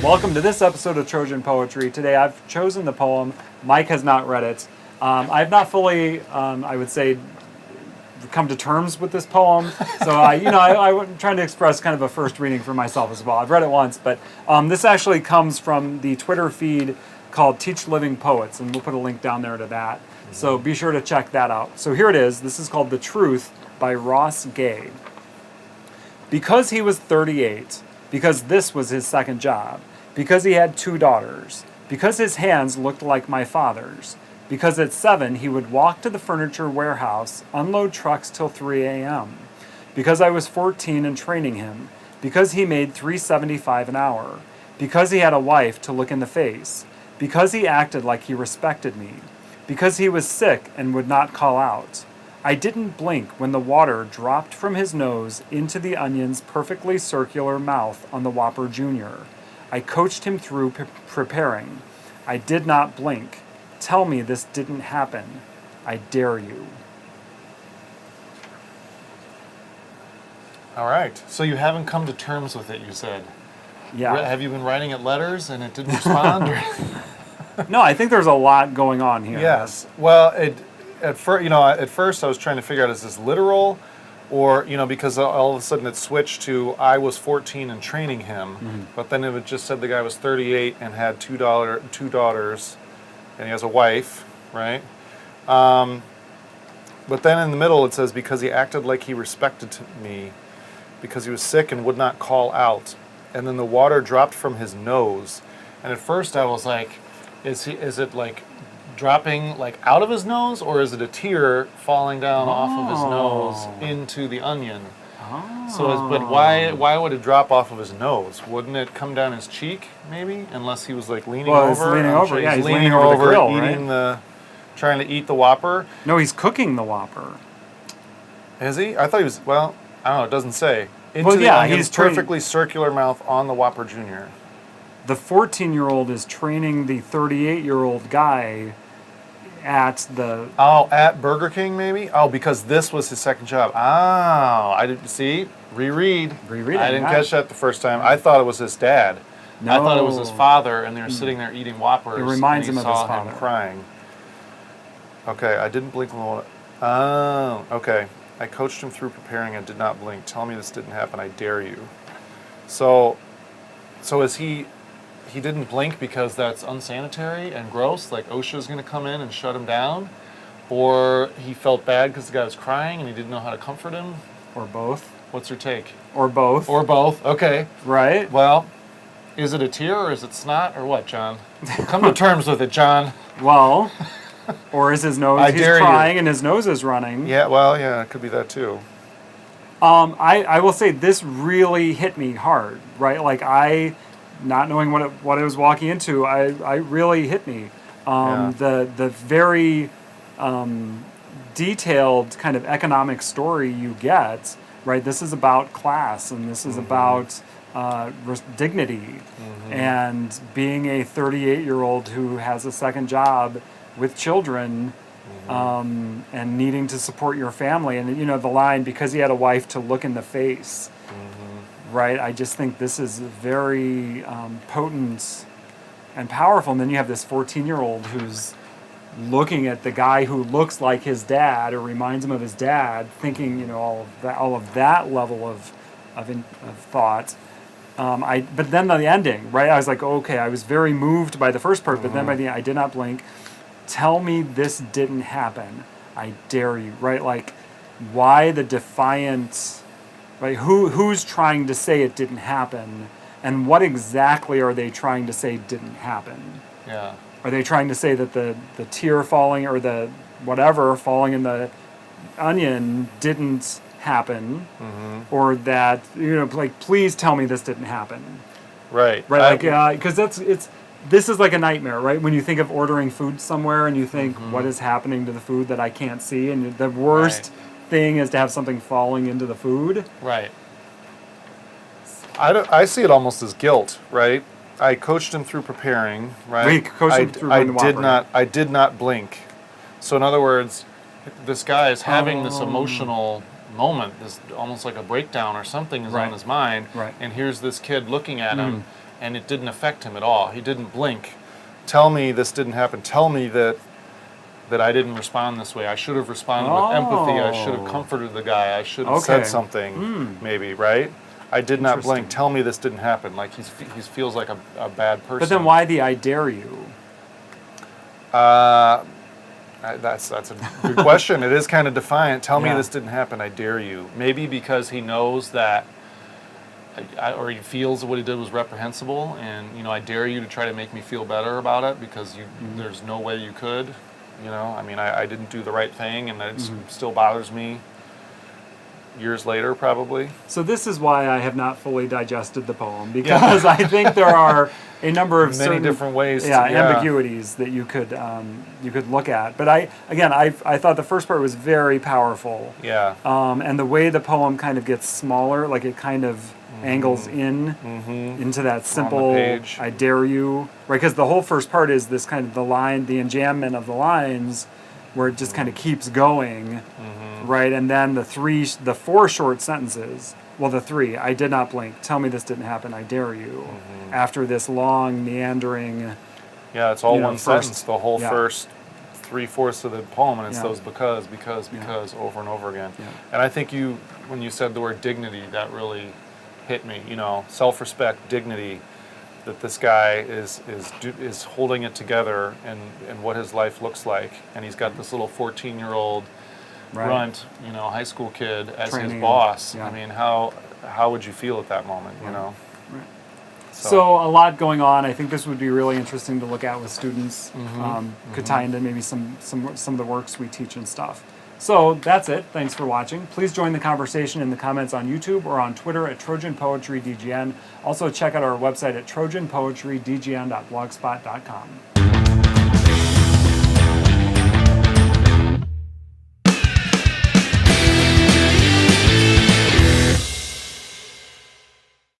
Welcome to this episode of Trojan Poetry. Today I've chosen the poem. Mike has not read it. I've not fully, I would say, come to terms with this poem. So, I'm trying to express kind of a first reading for myself as well. I've read it once, but this actually comes from the Twitter feed called Teach Living Poets, and we'll put a link down there to that. So be sure to check that out. So here it is. This is called The Truth by Ross Gay. Because he was 38, because this was his second job, because he had 2 daughters, because his hands looked like my father's, because at 7 he would walk to the furniture warehouse, unload trucks till 3 a.m., because I was 14 and training him, because he made $3.75 an hour, because he had a wife to look in the face, because he acted like he respected me, because he was sick and would not call out. I didn't blink when the water dropped from his nose into the onion's perfectly circular mouth on the Whopper Jr. I coached him through preparing. I did not blink. Tell me this didn't happen. I dare you. All right. So you haven't come to terms with it, you said. Yeah. Have you been writing it letters and it didn't respond? No, I think there's a lot going on here. Yes. Well, at first I was trying to figure out, is this literal, or because all of a sudden it switched to I was 14 and training him, but then it just said the guy was 38 and had two daughters, and he has a wife, right? But then in the middle it says because he acted like he respected me, because he was sick and would not call out, and then the water dropped from his nose, and at first I was like, is it like dropping like out of his nose, or is it a tear falling down off of his nose into the onion? But why would it drop off of his nose? Wouldn't it come down his cheek, maybe? Unless he was like leaning over. He's leaning over. Yeah, he's leaning over the grill, eating right? trying to eat the Whopper. No, he's cooking the Whopper. Is he? I thought he was. Well, I don't know. It doesn't say. He's perfectly circular mouth on the Whopper Jr. The 14-year-old is training the 38-year-old guy at Burger King, maybe? Oh, because this was his second job. Oh, I didn't see. Reread. I didn't catch that the first time. I thought it was his dad. No. I thought it was his father, and they were sitting there eating Whoppers. It reminds him of his saw father. him crying. Okay, I didn't blink when the water. Oh, okay. I coached him through preparing and did not blink. Tell me this didn't happen. I dare you. So is he didn't blink because that's unsanitary and gross, like OSHA's going to come in and shut him down? Or he felt bad because the guy was crying and he didn't know how to comfort him? Or both. What's your take? Or both. Or both, okay. Right? Well, is it a tear or is it snot or what, John? Come to terms with it, John. Well, or is his nose, he's crying and his nose is running. Yeah, well, yeah, it could be that too. I will say this really hit me hard, right? Like not knowing what I was walking into, I really hit me. The very detailed kind of economic story you get, right? This is about class, and this is about dignity, and being a 38-year-old who has a second job with children, and needing to support your family. And the line, because he had a wife to look in the face. Right, I just think this is very potent and powerful. And then you have this 14-year-old who's looking at the guy who looks like his dad or reminds him of his dad, thinking all of that level of thought. But then the ending, right? I was like, okay, I was very moved by the first part, but then by the end, I did not blink. Tell me this didn't happen. I dare you, right? Like, why the defiant? Right? Who's trying to say it didn't happen, and what exactly are they trying to say didn't happen? Yeah. Are they trying to say that the tear falling or the whatever falling in the onion didn't happen, or that like, please tell me this didn't happen? Right. Right. Like because this is like a nightmare, right? When you think of ordering food somewhere and you think, what is happening to the food that I can't see, and the worst thing is to have something falling into the food. Right. I see it almost as guilt, right? I coached him through preparing, right? I did not blink. So in other words, this guy is having this emotional moment, this almost like a breakdown or something is on his mind, and here's this kid looking at him and it didn't affect him at all. He didn't blink. Tell me this didn't happen. Tell me that I didn't respond this way. I should have responded with empathy. I should have comforted the guy. I should have said something, maybe, right? I did not blink. Tell me this didn't happen. Like he feels like a bad person. But then why the I dare you? That's a good question. It is kind of defiant. Tell me this didn't happen. I dare you. Maybe because he knows that, or he feels that what he did was reprehensible, and I dare you to try to make me feel better about it because there's no way you could. I mean, I didn't do the right thing, and that still bothers me years later, probably. So this is why I have not fully digested the poem, because I think there are a number of many different ways, ambiguities that you could look at. But I thought the first part was very powerful. Yeah. And the way the poem kind of gets smaller, like it kind of angles into that simple I dare you, right? Because the whole first part is this kind of the enjambment of the lines, where it just kind of keeps going, right? And then the 4 short sentences. Well, the 3, I did not blink. Tell me this didn't happen. I dare you. After this long meandering. Yeah, it's all one sentence. The whole first 3/4 of the poem, and it's those because over and over again. Yeah. And I think when you said the word dignity, that really hit me. Self-respect, dignity. That this guy is holding it together and what his life looks like, and he's got this little 14-year-old runt, high school kid as his boss. I mean, how would you feel at that moment? Right. So a lot going on. I think this would be really interesting to look at with students. Could tie into maybe some of the works we teach and stuff. So that's it. Thanks for watching. Please join the conversation in the comments on YouTube or on Twitter at Trojan Poetry DGN. Also check out our website at trojanpoetrydgn.blogspot.com.